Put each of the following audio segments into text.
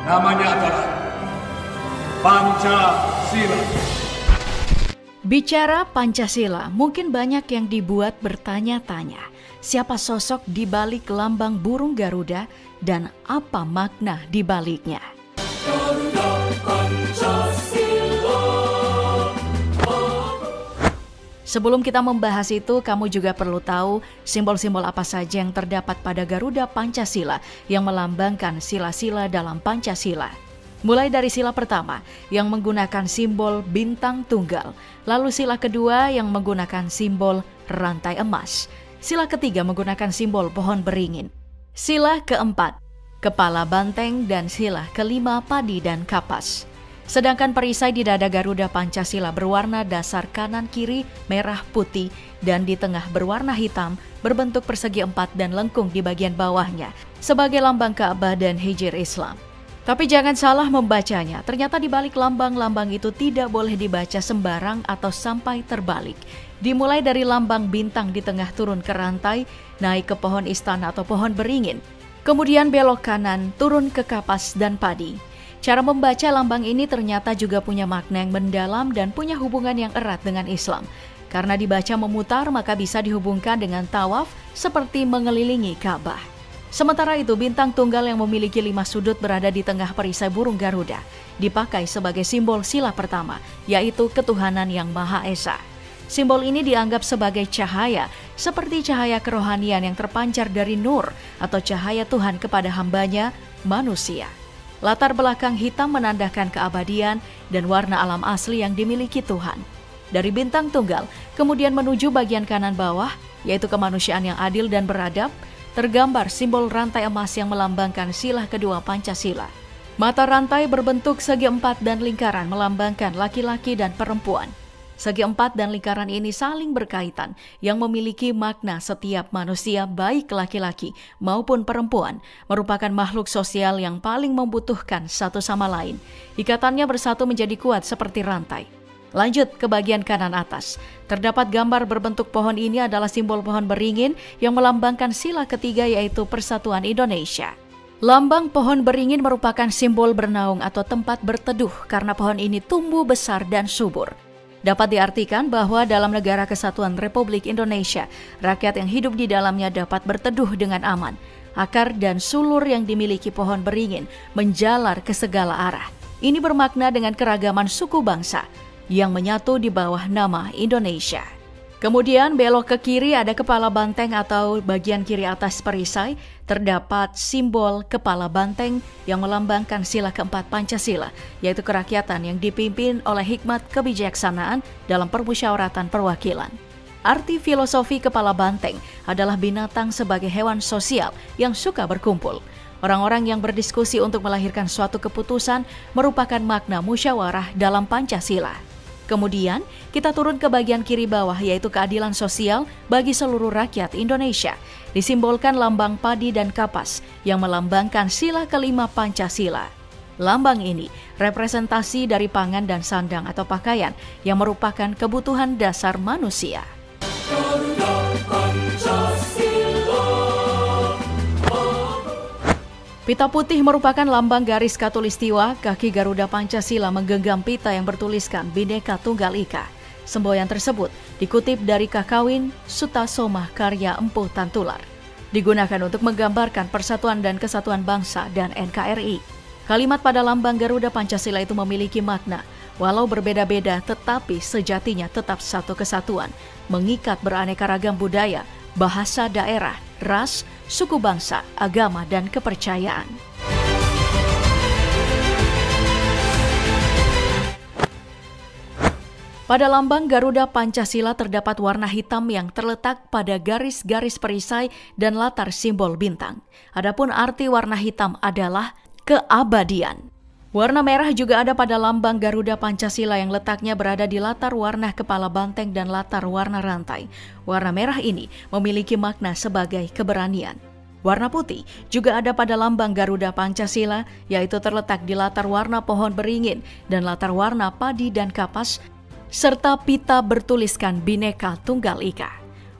Namanya adalah Pancasila. Bicara Pancasila, mungkin banyak yang dibuat bertanya-tanya, siapa sosok di balik lambang burung Garuda dan apa makna di baliknya. Garuda Pancasila. Sebelum kita membahas itu, kamu juga perlu tahu simbol-simbol apa saja yang terdapat pada Garuda Pancasila yang melambangkan sila-sila dalam Pancasila. Mulai dari sila pertama yang menggunakan simbol bintang tunggal, lalu sila kedua yang menggunakan simbol rantai emas, sila ketiga menggunakan simbol pohon beringin, sila keempat kepala banteng, dan sila kelima padi dan kapas. Sedangkan perisai di dada Garuda Pancasila berwarna dasar kanan kiri merah putih dan di tengah berwarna hitam berbentuk persegi empat dan lengkung di bagian bawahnya sebagai lambang Ka'bah dan hijir Islam. Tapi jangan salah membacanya, ternyata di balik lambang-lambang itu tidak boleh dibaca sembarang atau sampai terbalik. Dimulai dari lambang bintang di tengah turun ke rantai, naik ke pohon istana atau pohon beringin, kemudian belok kanan turun ke kapas dan padi. Cara membaca lambang ini ternyata juga punya makna yang mendalam dan punya hubungan yang erat dengan Islam. Karena dibaca memutar maka bisa dihubungkan dengan tawaf seperti mengelilingi Ka'bah. Sementara itu, bintang tunggal yang memiliki 5 sudut berada di tengah perisai burung Garuda, dipakai sebagai simbol sila pertama, yaitu ketuhanan yang Maha Esa. Simbol ini dianggap sebagai cahaya, seperti cahaya kerohanian yang terpancar dari nur atau cahaya Tuhan kepada hambanya, manusia. Latar belakang hitam menandakan keabadian dan warna alam asli yang dimiliki Tuhan. Dari bintang tunggal, kemudian menuju bagian kanan bawah, yaitu kemanusiaan yang adil dan beradab, tergambar simbol rantai emas yang melambangkan sila kedua Pancasila. Mata rantai berbentuk segi empat dan lingkaran melambangkan laki-laki dan perempuan. Segi empat dan lingkaran ini saling berkaitan yang memiliki makna setiap manusia baik laki-laki maupun perempuan merupakan makhluk sosial yang paling membutuhkan satu sama lain. Ikatannya bersatu menjadi kuat seperti rantai. Lanjut ke bagian kanan atas. Terdapat gambar berbentuk pohon ini adalah simbol pohon beringin yang melambangkan sila ketiga yaitu Persatuan Indonesia. Lambang pohon beringin merupakan simbol bernaung atau tempat berteduh karena pohon ini tumbuh besar dan subur. Dapat diartikan bahwa dalam negara kesatuan Republik Indonesia, rakyat yang hidup di dalamnya dapat berteduh dengan aman. Akar dan sulur yang dimiliki pohon beringin menjalar ke segala arah. Ini bermakna dengan keragaman suku bangsa yang menyatu di bawah nama Indonesia. Kemudian belok ke kiri ada kepala banteng atau bagian kiri atas perisai, terdapat simbol kepala banteng yang melambangkan sila keempat Pancasila, yaitu kerakyatan yang dipimpin oleh hikmat kebijaksanaan dalam permusyawaratan perwakilan. Arti filosofi kepala banteng adalah binatang sebagai hewan sosial yang suka berkumpul. Orang-orang yang berdiskusi untuk melahirkan suatu keputusan merupakan makna musyawarah dalam Pancasila. Kemudian, kita turun ke bagian kiri bawah yaitu keadilan sosial bagi seluruh rakyat Indonesia. Disimbolkan lambang padi dan kapas yang melambangkan sila kelima Pancasila. Lambang ini representasi dari pangan dan sandang atau pakaian yang merupakan kebutuhan dasar manusia. Pita putih merupakan lambang garis Katulistiwa. Kaki Garuda Pancasila menggenggam pita yang bertuliskan Bhinneka Tunggal Ika. Semboyan tersebut dikutip dari Kakawin Sutasoma karya Empu Tantular. Digunakan untuk menggambarkan persatuan dan kesatuan bangsa dan NKRI. Kalimat pada lambang Garuda Pancasila itu memiliki makna, walau berbeda-beda tetapi sejatinya tetap satu kesatuan, mengikat beraneka ragam budaya, bahasa daerah, ras, suku bangsa, agama, dan kepercayaan. Pada lambang Garuda Pancasila terdapat warna hitam yang terletak pada garis-garis perisai dan latar simbol bintang. Adapun arti warna hitam adalah keabadian. Warna merah juga ada pada lambang Garuda Pancasila yang letaknya berada di latar warna kepala banteng dan latar warna rantai. Warna merah ini memiliki makna sebagai keberanian. Warna putih juga ada pada lambang Garuda Pancasila, yaitu terletak di latar warna pohon beringin dan latar warna padi dan kapas, serta pita bertuliskan Bhinneka Tunggal Ika.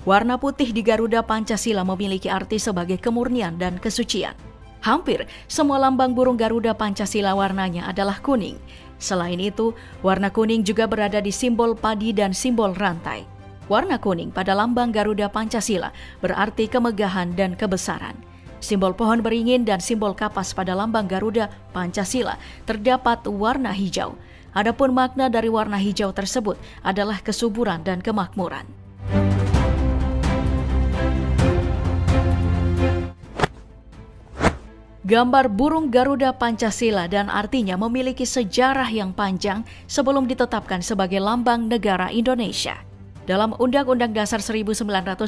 Warna putih di Garuda Pancasila memiliki arti sebagai kemurnian dan kesucian. Hampir semua lambang burung Garuda Pancasila warnanya adalah kuning. Selain itu, warna kuning juga berada di simbol padi dan simbol rantai. Warna kuning pada lambang Garuda Pancasila berarti kemegahan dan kebesaran. Simbol pohon beringin dan simbol kapas pada lambang Garuda Pancasila terdapat warna hijau. Adapun makna dari warna hijau tersebut adalah kesuburan dan kemakmuran. Gambar burung Garuda Pancasila dan artinya memiliki sejarah yang panjang sebelum ditetapkan sebagai lambang negara Indonesia. Dalam Undang-Undang Dasar 1945,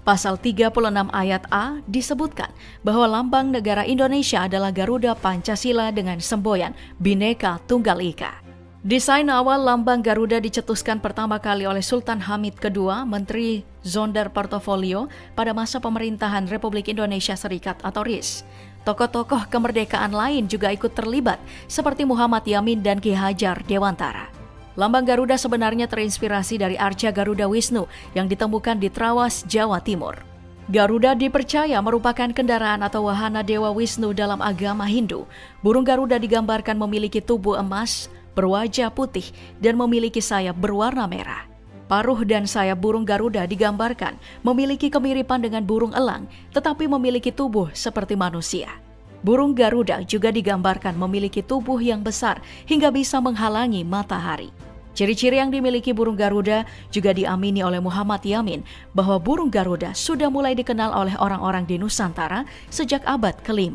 Pasal 36 ayat A disebutkan bahwa lambang negara Indonesia adalah Garuda Pancasila dengan semboyan Bhinneka Tunggal Ika. Desain awal lambang Garuda dicetuskan pertama kali oleh Sultan Hamid II, Menteri Zonder Portofolio pada masa pemerintahan Republik Indonesia Serikat atau RIS. Tokoh-tokoh kemerdekaan lain juga ikut terlibat seperti Muhammad Yamin dan Ki Hajar Dewantara. Lambang Garuda sebenarnya terinspirasi dari arca Garuda Wisnu yang ditemukan di Trawas, Jawa Timur. Garuda dipercaya merupakan kendaraan atau wahana Dewa Wisnu dalam agama Hindu. Burung Garuda digambarkan memiliki tubuh emas, berwajah putih, dan memiliki sayap berwarna merah. Paruh dan sayap burung Garuda digambarkan memiliki kemiripan dengan burung elang, tetapi memiliki tubuh seperti manusia. Burung Garuda juga digambarkan memiliki tubuh yang besar hingga bisa menghalangi matahari. Ciri-ciri yang dimiliki burung Garuda juga diamini oleh Muhammad Yamin bahwa burung Garuda sudah mulai dikenal oleh orang-orang di Nusantara sejak abad ke-5.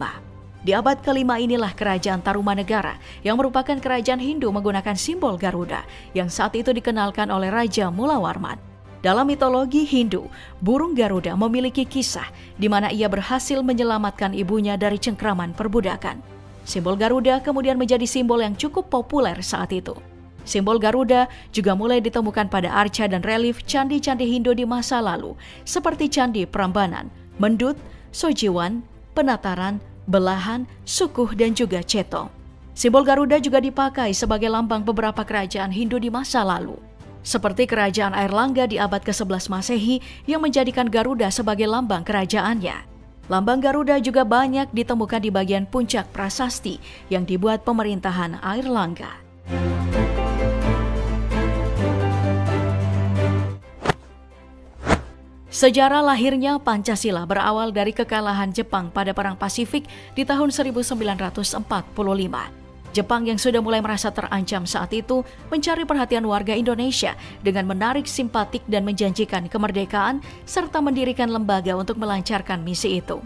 Di abad ke-5 inilah kerajaan Tarumanegara yang merupakan kerajaan Hindu menggunakan simbol Garuda yang saat itu dikenalkan oleh Raja Mulawarman. Dalam mitologi Hindu, burung Garuda memiliki kisah di mana ia berhasil menyelamatkan ibunya dari cengkraman perbudakan. Simbol Garuda kemudian menjadi simbol yang cukup populer saat itu. Simbol Garuda juga mulai ditemukan pada arca dan relief candi-candi Hindu di masa lalu, seperti Candi Prambanan, Mendut, Sojiwan, Penataran, Belahan, Sukuh, dan juga Ceto. Simbol Garuda juga dipakai sebagai lambang beberapa kerajaan Hindu di masa lalu, seperti Kerajaan Airlangga di abad ke-11 Masehi yang menjadikan Garuda sebagai lambang kerajaannya. Lambang Garuda juga banyak ditemukan di bagian puncak prasasti yang dibuat pemerintahan Airlangga. Sejarah lahirnya Pancasila berawal dari kekalahan Jepang pada Perang Pasifik di tahun 1945. Jepang yang sudah mulai merasa terancam saat itu mencari perhatian warga Indonesia dengan menarik simpatik dan menjanjikan kemerdekaan serta mendirikan lembaga untuk melancarkan misi itu.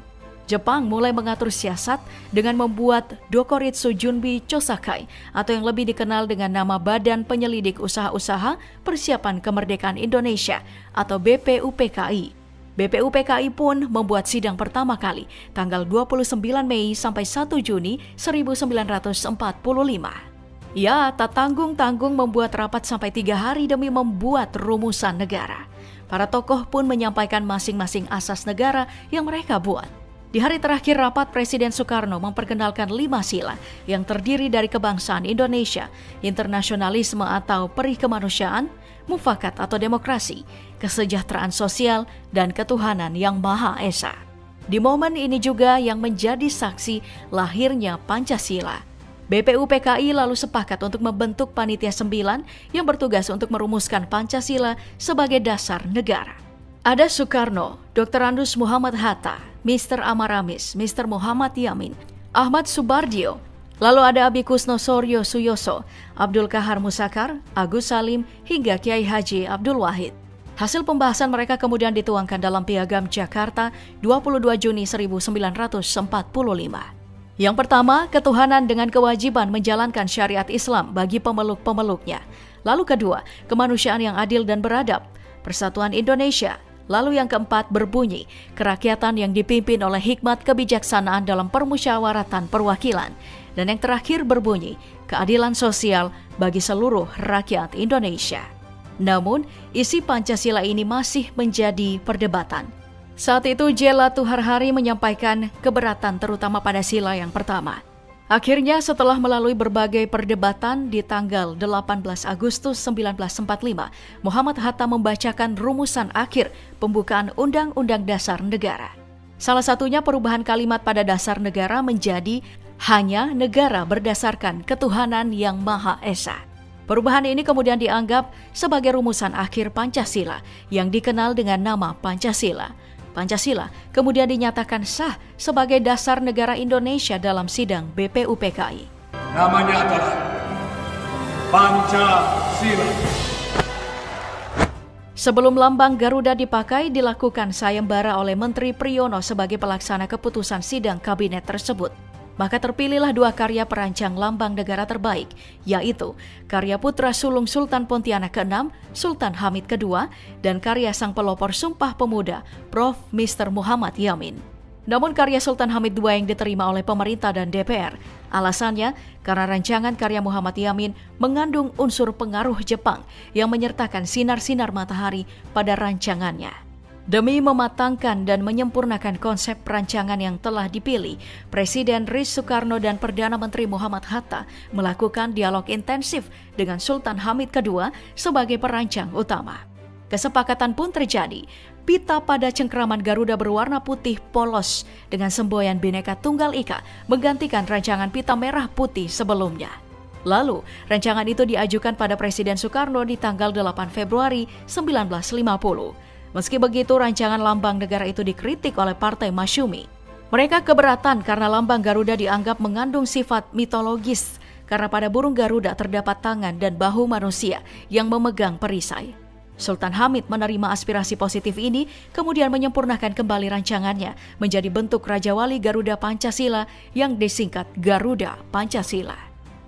Jepang mulai mengatur siasat dengan membuat Dokuritsu Junbi Chosakai atau yang lebih dikenal dengan nama Badan Penyelidik Usaha-Usaha Persiapan Kemerdekaan Indonesia atau BPUPKI. BPUPKI pun membuat sidang pertama kali tanggal 29 Mei sampai 1 Juni 1945. Ia tak tanggung-tanggung membuat rapat sampai 3 hari demi membuat rumusan negara. Para tokoh pun menyampaikan masing-masing asas negara yang mereka buat. Di hari terakhir rapat, Presiden Soekarno memperkenalkan 5 sila yang terdiri dari kebangsaan Indonesia, internasionalisme atau perih kemanusiaan, mufakat atau demokrasi, kesejahteraan sosial, dan ketuhanan yang Maha Esa. Di momen ini juga yang menjadi saksi lahirnya Pancasila. BPUPKI lalu sepakat untuk membentuk Panitia 9 yang bertugas untuk merumuskan Pancasila sebagai dasar negara. Ada Soekarno, Dr. Andus Muhammad Hatta, Mr. Amaramis, Mr. Muhammad Yamin, Ahmad Subardio, lalu ada Abi Kusno Soryo Suyoso, Abdul Kahar Musakar, Agus Salim, hingga Kiai Haji Abdul Wahid. Hasil pembahasan mereka kemudian dituangkan dalam Piagam Jakarta 22 Juni 1945. Yang pertama, ketuhanan dengan kewajiban menjalankan syariat Islam bagi pemeluk-pemeluknya. Lalu kedua, kemanusiaan yang adil dan beradab, persatuan Indonesia. Lalu yang keempat berbunyi, kerakyatan yang dipimpin oleh hikmat kebijaksanaan dalam permusyawaratan perwakilan. Dan yang terakhir berbunyi, keadilan sosial bagi seluruh rakyat Indonesia. Namun, isi Pancasila ini masih menjadi perdebatan. Saat itu Jela Tuharhari menyampaikan keberatan terutama pada sila yang pertama. Akhirnya setelah melalui berbagai perdebatan di tanggal 18 Agustus 1945, Muhammad Hatta membacakan rumusan akhir pembukaan Undang-Undang Dasar Negara. Salah satunya perubahan kalimat pada dasar negara menjadi hanya negara berdasarkan ketuhanan yang Maha Esa. Perubahan ini kemudian dianggap sebagai rumusan akhir Pancasila yang dikenal dengan nama Pancasila. Pancasila kemudian dinyatakan sah sebagai dasar negara Indonesia dalam sidang BPUPKI. Namanya adalah Pancasila. Sebelum lambang Garuda dipakai, dilakukan sayembara oleh Menteri Priyono sebagai pelaksana keputusan sidang kabinet tersebut. Maka terpilihlah 2 karya perancang lambang negara terbaik, yaitu karya putra sulung Sultan Pontianak ke-6, Sultan Hamid II, dan karya sang pelopor Sumpah Pemuda, Prof. Mr. Muhammad Yamin. Namun karya Sultan Hamid II yang diterima oleh pemerintah dan DPR. Alasannya karena rancangan karya Muhammad Yamin mengandung unsur pengaruh Jepang yang menyertakan sinar-sinar matahari pada rancangannya. Demi mematangkan dan menyempurnakan konsep perancangan yang telah dipilih, Presiden RI Soekarno dan Perdana Menteri Muhammad Hatta melakukan dialog intensif dengan Sultan Hamid II sebagai perancang utama. Kesepakatan pun terjadi. Pita pada cengkraman Garuda berwarna putih polos dengan semboyan Bhinneka Tunggal Ika menggantikan rancangan pita merah putih sebelumnya. Lalu, rancangan itu diajukan pada Presiden Soekarno di tanggal 8 Februari 1950. Meski begitu, rancangan lambang negara itu dikritik oleh Partai Masyumi. Mereka keberatan karena lambang Garuda dianggap mengandung sifat mitologis karena pada burung Garuda terdapat tangan dan bahu manusia yang memegang perisai. Sultan Hamid menerima aspirasi positif ini, kemudian menyempurnakan kembali rancangannya menjadi bentuk Raja Wali Garuda Pancasila yang disingkat Garuda Pancasila.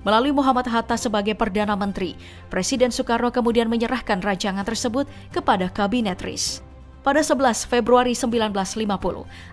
Melalui Muhammad Hatta sebagai Perdana Menteri, Presiden Soekarno kemudian menyerahkan rancangan tersebut kepada Kabinet RIS. Pada 11 Februari 1950,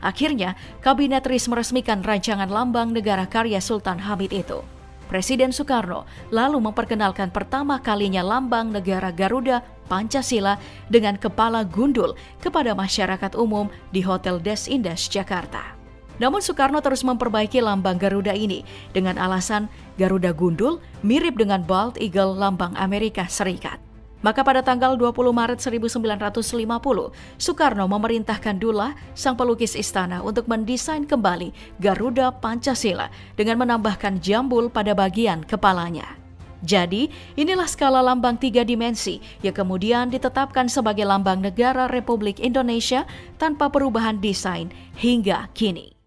akhirnya Kabinet RIS meresmikan rancangan lambang negara karya Sultan Hamid itu. Presiden Soekarno lalu memperkenalkan pertama kalinya lambang negara Garuda Pancasila dengan kepala gundul kepada masyarakat umum di Hotel Des Indes, Jakarta. Namun Soekarno terus memperbaiki lambang Garuda ini dengan alasan Garuda gundul mirip dengan Bald Eagle lambang Amerika Serikat. Maka pada tanggal 20 Maret 1950, Soekarno memerintahkan Dullah, sang pelukis istana, untuk mendesain kembali Garuda Pancasila dengan menambahkan jambul pada bagian kepalanya. Jadi, inilah skala lambang 3 dimensi yang kemudian ditetapkan sebagai lambang negara Republik Indonesia tanpa perubahan desain hingga kini.